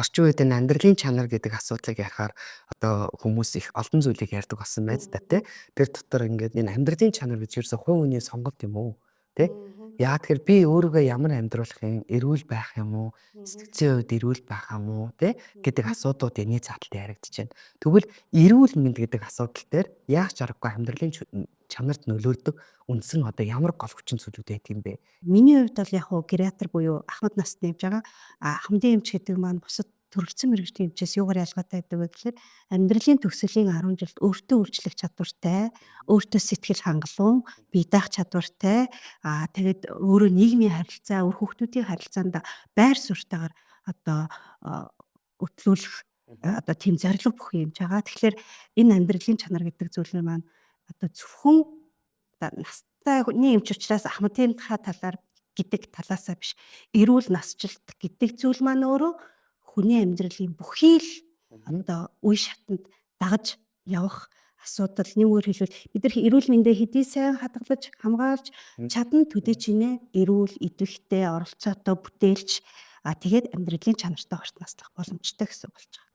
Орчин үед энэ амьдралын чанар гэдэг асуудлыг ярихаар одоо хүмүүс их олон зүйлийг ярьдаг болсон байц та тий. Тэр дотор ингээд энэ амьдралын чанар гэж ерөөсөө хувь хүний сонголт юм уу? Тий? Яагаад тэгэхээр би өөрийгөө ямар амьдруулах юм, эрүүл байх юм уу, сэтгцийн хувьд эрүүл байх юм уу, тий гэдэг асуудлууд энэ цааталд яригдж байна. Тэгвэл эрүүл мэнд гэдэг асуудал дээр яах чаргагүй амьдралын чанарт нөлөөлдөг үндсэн одоо ямар гол хүчин зүйлүүд байдаг юм бэ? Миний хувьд бол яг хуу гериатр буюу ахмад насны эмч байгаа. Хамтын эмч гэдэг маань бусад төрөлцсөн мэрэгжлийн эмчээс юугаар ялгаатай гэдэг вэ гэхээр амьдралын төгсөлийн 10 жилд өөртөө үйлчлэх чадвартай, өөртөө сэтгэл хангалуун, бие даах чадвартай, тэгээд өөрөө нийгмийн харилцаа, өр хүүхдүүдийн харилцаанд байр суурьтайгаар одоо өтлөөлөх одоо тийм зорилго бүхий эмч байгаа. Тэгэхээр энэ амьдралын чанар гэдэг зүйл маань одоо зөвхөн настай хүний эмч учраас ахмадынхаа талаар гэдэг талаасаа биш, эрүүл насжилт гэдэг зүйл маань өөрөө хүний амьдралын бүхий л одоо үе шатанд дагаж явах асуудал. Нэг үгээр хэлбэл бид нар эрүүл мэндээ хэдий сайн хадгалж хамгаалж чадна төдий ч нэ эрүүл идэвхтэй оролцоотой бүтээлч тэгээд амьдралын чанартай хорт наслах боломжтой гэсэн болж байгаа.